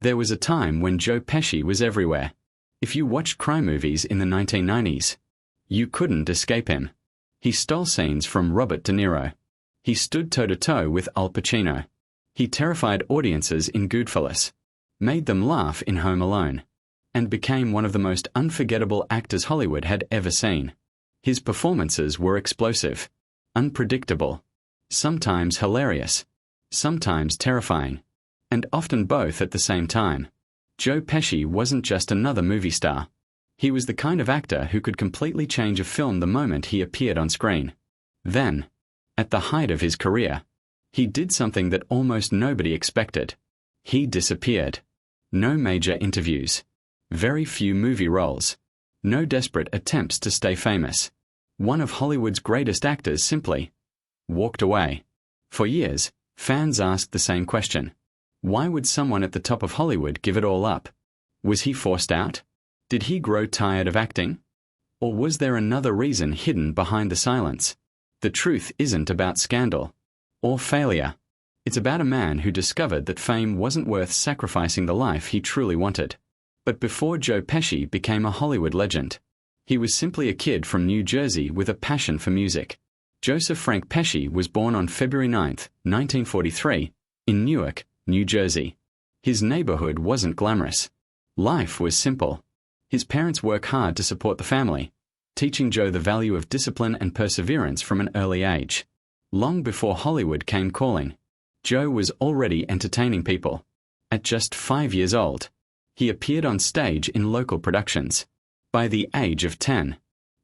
There was a time when Joe Pesci was everywhere. If you watched crime movies in the 1990s, you couldn't escape him. He stole scenes from Robert De Niro. He stood toe-to-toe with Al Pacino. He terrified audiences in Goodfellas, made them laugh in Home Alone, and became one of the most unforgettable actors Hollywood had ever seen. His performances were explosive, unpredictable, sometimes hilarious, sometimes terrifying, and often both at the same time. Joe Pesci wasn't just another movie star. He was the kind of actor who could completely change a film the moment he appeared on screen. Then, at the height of his career, he did something that almost nobody expected. He disappeared. No major interviews. Very few movie roles. No desperate attempts to stay famous. One of Hollywood's greatest actors simply walked away. For years, fans asked the same question. Why would someone at the top of Hollywood give it all up? Was he forced out? Did he grow tired of acting? Or was there another reason hidden behind the silence? The truth isn't about scandal or failure. It's about a man who discovered that fame wasn't worth sacrificing the life he truly wanted. But before Joe Pesci became a Hollywood legend, he was simply a kid from New Jersey with a passion for music. Joseph Frank Pesci was born on February 9, 1943, in Newark, New Jersey. His neighborhood wasn't glamorous. Life was simple. His parents worked hard to support the family, teaching Joe the value of discipline and perseverance from an early age. Long before Hollywood came calling, Joe was already entertaining people. At just 5 years old, he appeared on stage in local productions. By the age of 10,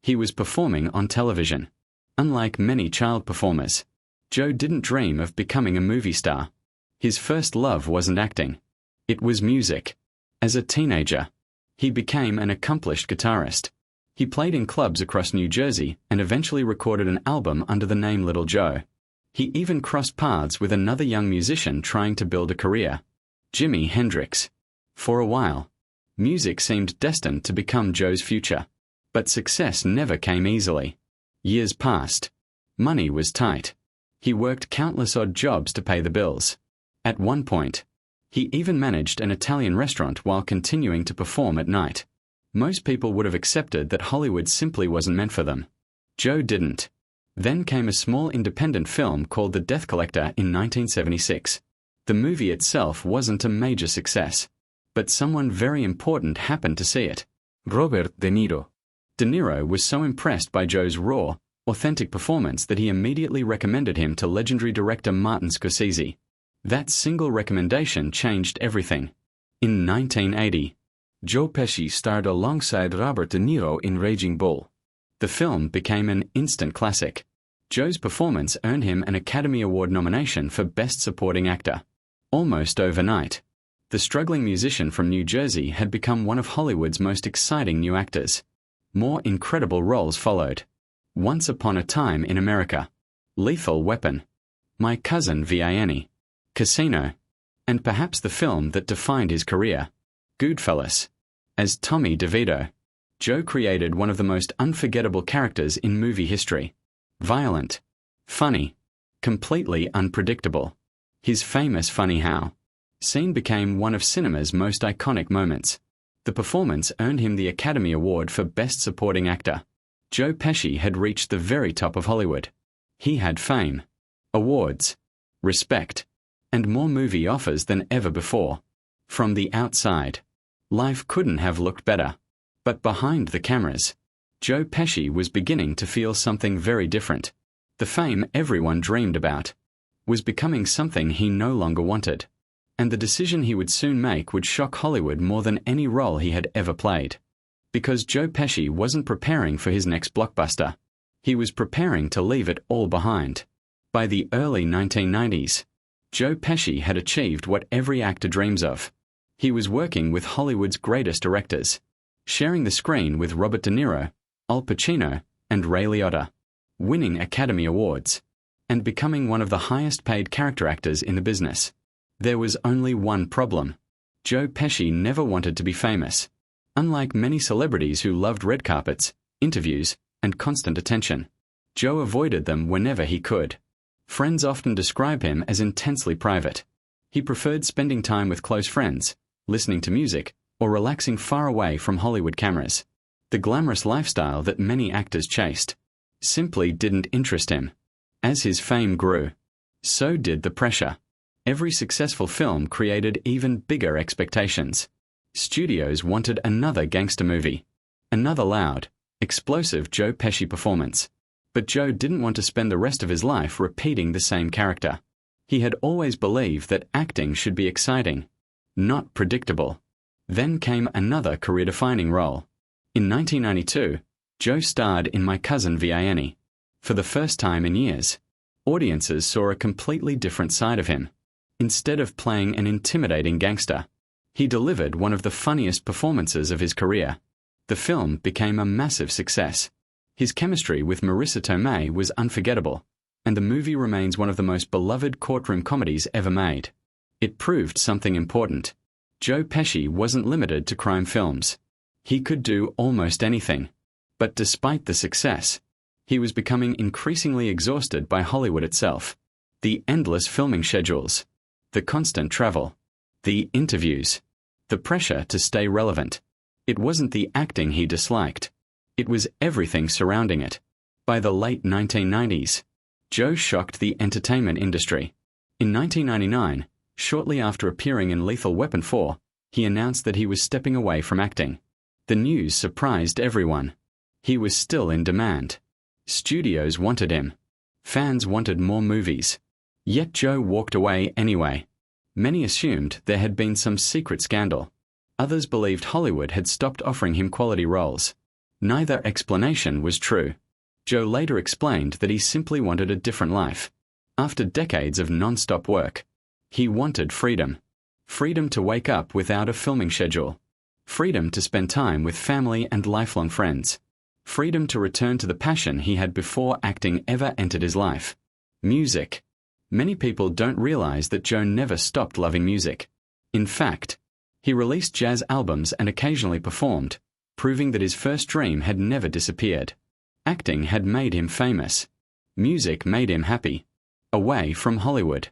he was performing on television. Unlike many child performers, Joe didn't dream of becoming a movie star. His first love wasn't acting. It was music. As a teenager, he became an accomplished guitarist. He played in clubs across New Jersey and eventually recorded an album under the name Little Joe. He even crossed paths with another young musician trying to build a career, Jimi Hendrix. For a while, music seemed destined to become Joe's future. But success never came easily. Years passed. Money was tight. He worked countless odd jobs to pay the bills. At one point, he even managed an Italian restaurant while continuing to perform at night. Most people would have accepted that Hollywood simply wasn't meant for them. Joe didn't. Then came a small independent film called The Death Collector in 1976. The movie itself wasn't a major success, but someone very important happened to see it. Robert De Niro. De Niro was so impressed by Joe's raw, authentic performance that he immediately recommended him to legendary director Martin Scorsese. That single recommendation changed everything. In 1980, Joe Pesci starred alongside Robert De Niro in Raging Bull. The film became an instant classic. Joe's performance earned him an Academy Award nomination for Best Supporting Actor. Almost overnight, the struggling musician from New Jersey had become one of Hollywood's most exciting new actors. More incredible roles followed. Once Upon a Time in America, Lethal Weapon, My Cousin Vinny, Casino, and perhaps the film that defined his career, Goodfellas. As Tommy DeVito, Joe created one of the most unforgettable characters in movie history. Violent, funny, completely unpredictable. His famous Funny How scene became one of cinema's most iconic moments. The performance earned him the Academy Award for Best Supporting Actor. Joe Pesci had reached the very top of Hollywood. He had fame, awards, respect, and more movie offers than ever before. From the outside, life couldn't have looked better. But behind the cameras, Joe Pesci was beginning to feel something very different. The fame everyone dreamed about was becoming something he no longer wanted. And the decision he would soon make would shock Hollywood more than any role he had ever played. Because Joe Pesci wasn't preparing for his next blockbuster. He was preparing to leave it all behind. By the early 1990s, Joe Pesci had achieved what every actor dreams of. He was working with Hollywood's greatest directors, sharing the screen with Robert De Niro, Al Pacino, and Ray Liotta, winning Academy Awards, and becoming one of the highest-paid character actors in the business. There was only one problem. Joe Pesci never wanted to be famous. Unlike many celebrities who loved red carpets, interviews, and constant attention, Joe avoided them whenever he could. Friends often describe him as intensely private. He preferred spending time with close friends, listening to music, or relaxing far away from Hollywood cameras. The glamorous lifestyle that many actors chased simply didn't interest him. As his fame grew, so did the pressure. Every successful film created even bigger expectations. Studios wanted another gangster movie, another loud, explosive Joe Pesci performance. But Joe didn't want to spend the rest of his life repeating the same character. He had always believed that acting should be exciting, not predictable. Then came another career-defining role. In 1992, Joe starred in My Cousin Vinny. For the first time in years, audiences saw a completely different side of him. Instead of playing an intimidating gangster, he delivered one of the funniest performances of his career. The film became a massive success. His chemistry with Marissa Tomei was unforgettable, and the movie remains one of the most beloved courtroom comedies ever made. It proved something important. Joe Pesci wasn't limited to crime films. He could do almost anything. But despite the success, he was becoming increasingly exhausted by Hollywood itself. The endless filming schedules, the constant travel, the interviews, the pressure to stay relevant. It wasn't the acting he disliked. It was everything surrounding it. By the late 1990s, Joe shocked the entertainment industry. In 1999, shortly after appearing in Lethal Weapon 4, he announced that he was stepping away from acting. The news surprised everyone. He was still in demand. Studios wanted him. Fans wanted more movies. Yet Joe walked away anyway. Many assumed there had been some secret scandal. Others believed Hollywood had stopped offering him quality roles. Neither explanation was true. Joe later explained that he simply wanted a different life. After decades of non-stop work, he wanted freedom. Freedom to wake up without a filming schedule. Freedom to spend time with family and lifelong friends. Freedom to return to the passion he had before acting ever entered his life. Music. Many people don't realize that Joe never stopped loving music. In fact, he released jazz albums and occasionally performed, proving that his first dream had never disappeared. Acting had made him famous. Music made him happy. Away from Hollywood,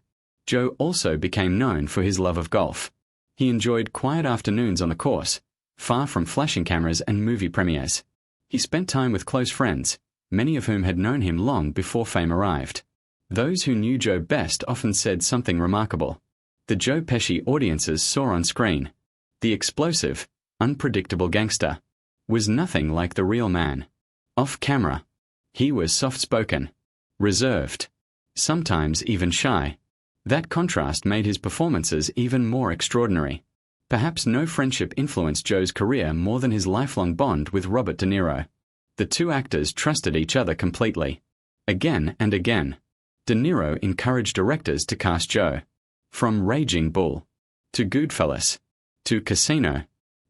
Joe also became known for his love of golf. He enjoyed quiet afternoons on the course, far from flashing cameras and movie premieres. He spent time with close friends, many of whom had known him long before fame arrived. Those who knew Joe best often said something remarkable. The Joe Pesci audiences saw on screen, the explosive, unpredictable gangster, was nothing like the real man. Off camera, he was soft-spoken, reserved, sometimes even shy. That contrast made his performances even more extraordinary. Perhaps no friendship influenced Joe's career more than his lifelong bond with Robert De Niro. The two actors trusted each other completely. Again and again, De Niro encouraged directors to cast Joe. From Raging Bull, to Goodfellas, to Casino,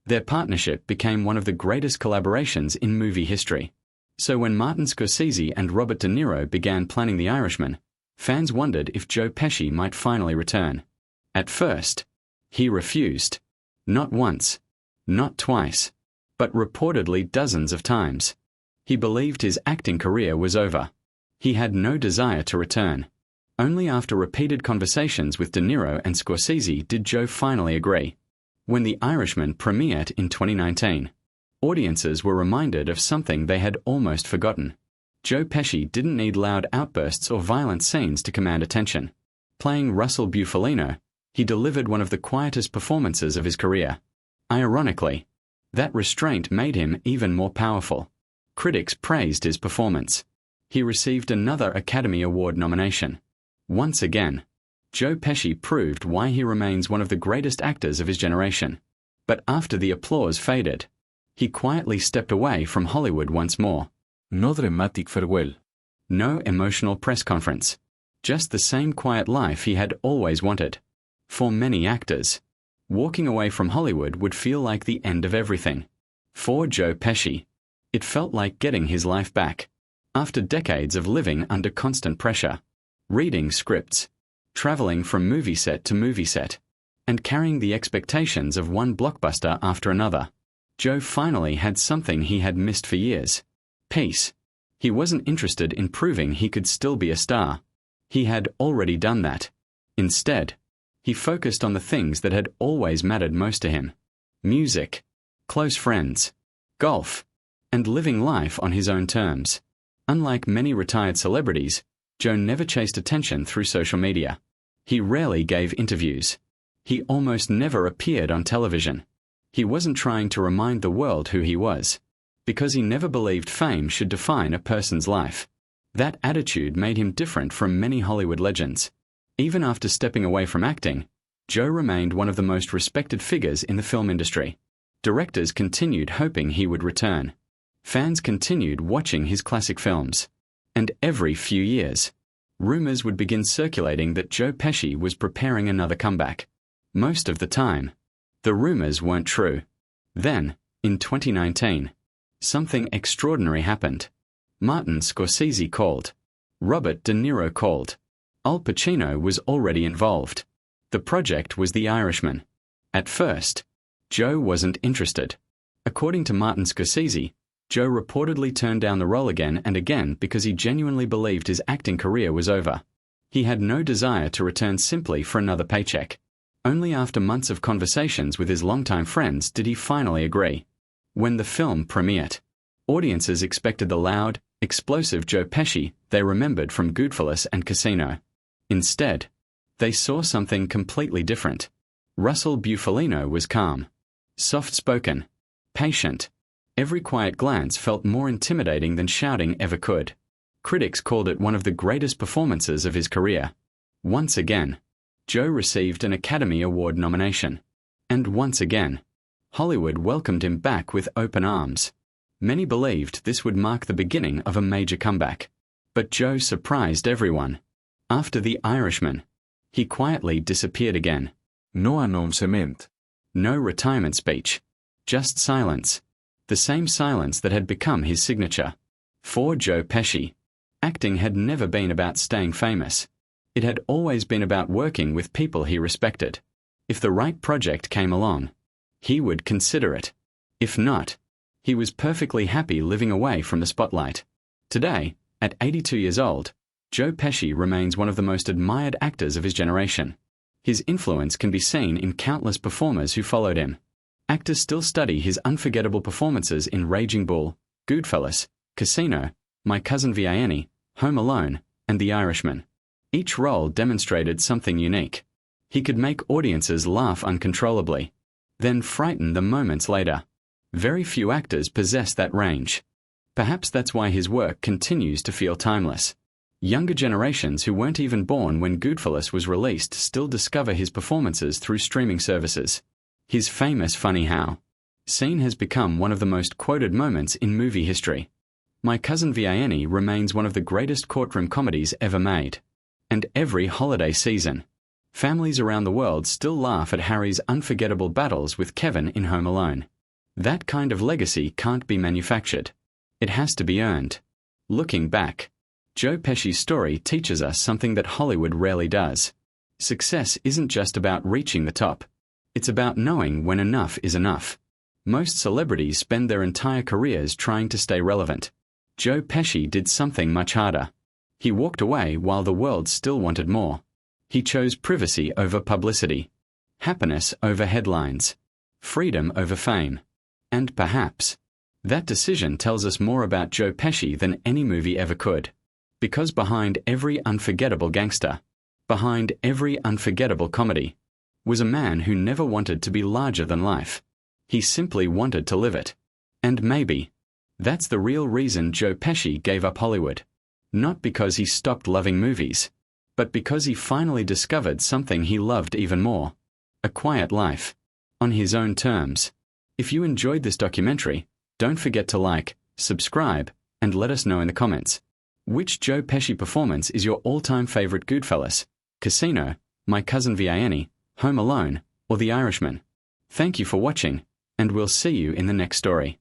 their partnership became one of the greatest collaborations in movie history. So when Martin Scorsese and Robert De Niro began planning The Irishman, fans wondered if Joe Pesci might finally return. At first, he refused. Not once, not twice, but reportedly dozens of times. He believed his acting career was over. He had no desire to return. Only after repeated conversations with De Niro and Scorsese did Joe finally agree. When The Irishman premiered in 2019, audiences were reminded of something they had almost forgotten. Joe Pesci didn't need loud outbursts or violent scenes to command attention. Playing Russell Bufalino, he delivered one of the quietest performances of his career. Ironically, that restraint made him even more powerful. Critics praised his performance. He received another Academy Award nomination. Once again, Joe Pesci proved why he remains one of the greatest actors of his generation. But after the applause faded, he quietly stepped away from Hollywood once more. No dramatic farewell. No emotional press conference. Just the same quiet life he had always wanted. For many actors, walking away from Hollywood would feel like the end of everything. For Joe Pesci, it felt like getting his life back. After decades of living under constant pressure, reading scripts, traveling from movie set to movie set, and carrying the expectations of one blockbuster after another, Joe finally had something he had missed for years. Peace. He wasn't interested in proving he could still be a star. He had already done that. Instead, He focused on the things that had always mattered most to him: music, close friends, golf, and living life on his own terms. Unlike many retired celebrities, Joe never chased attention through social media. He rarely gave interviews. He almost never appeared on television. He wasn't trying to remind the world who he was, because he never believed fame should define a person's life. That attitude made him different from many Hollywood legends. Even after stepping away from acting, Joe remained one of the most respected figures in the film industry. Directors continued hoping he would return. Fans continued watching his classic films. And every few years, rumors would begin circulating that Joe Pesci was preparing another comeback. Most of the time, the rumors weren't true. Then, in 2019, something extraordinary happened. Martin Scorsese called. Robert De Niro called. Al Pacino was already involved. The project was The Irishman. At first, Joe wasn't interested. According to Martin Scorsese, Joe reportedly turned down the role again and again because he genuinely believed his acting career was over. He had no desire to return simply for another paycheck. Only after months of conversations with his longtime friends did he finally agree. When the film premiered, audiences expected the loud, explosive Joe Pesci they remembered from Goodfellas and Casino. Instead, they saw something completely different. Russell Bufalino was calm, soft-spoken, patient. Every quiet glance felt more intimidating than shouting ever could. Critics called it one of the greatest performances of his career. Once again, Joe received an Academy Award nomination. And once again, Hollywood welcomed him back with open arms. Many believed this would mark the beginning of a major comeback. But Joe surprised everyone. After The Irishman, he quietly disappeared again. No announcement. No retirement speech. Just silence. The same silence that had become his signature. For Joe Pesci, acting had never been about staying famous. It had always been about working with people he respected. If the right project came along, he would consider it. If not, he was perfectly happy living away from the spotlight. Today, at 82 years old, Joe Pesci remains one of the most admired actors of his generation. His influence can be seen in countless performers who followed him. Actors still study his unforgettable performances in Raging Bull, Goodfellas, Casino, My Cousin Vinny, Home Alone, and The Irishman. Each role demonstrated something unique. He could make audiences laugh uncontrollably, then frighten them moments later. Very few actors possess that range. Perhaps that's why his work continues to feel timeless. Younger generations who weren't even born when Goodfellas was released still discover his performances through streaming services. His famous funny how scene has become one of the most quoted moments in movie history. My Cousin Vinny remains one of the greatest courtroom comedies ever made. And every holiday season, families around the world still laugh at Harry's unforgettable battles with Kevin in Home Alone. That kind of legacy can't be manufactured. It has to be earned. Looking back, Joe Pesci's story teaches us something that Hollywood rarely does. Success isn't just about reaching the top. It's about knowing when enough is enough. Most celebrities spend their entire careers trying to stay relevant. Joe Pesci did something much harder. He walked away while the world still wanted more. He chose privacy over publicity, happiness over headlines, freedom over fame. And perhaps, that decision tells us more about Joe Pesci than any movie ever could. Because behind every unforgettable gangster, behind every unforgettable comedy, was a man who never wanted to be larger than life. He simply wanted to live it. And maybe, that's the real reason Joe Pesci gave up Hollywood. Not because he stopped loving movies, but because he finally discovered something he loved even more: a quiet life, on his own terms. If you enjoyed this documentary, don't forget to like, subscribe, and let us know in the comments. Which Joe Pesci performance is your all-time favorite: Goodfellas, Casino, My Cousin Vinny, Home Alone, or The Irishman? Thank you for watching, and we'll see you in the next story.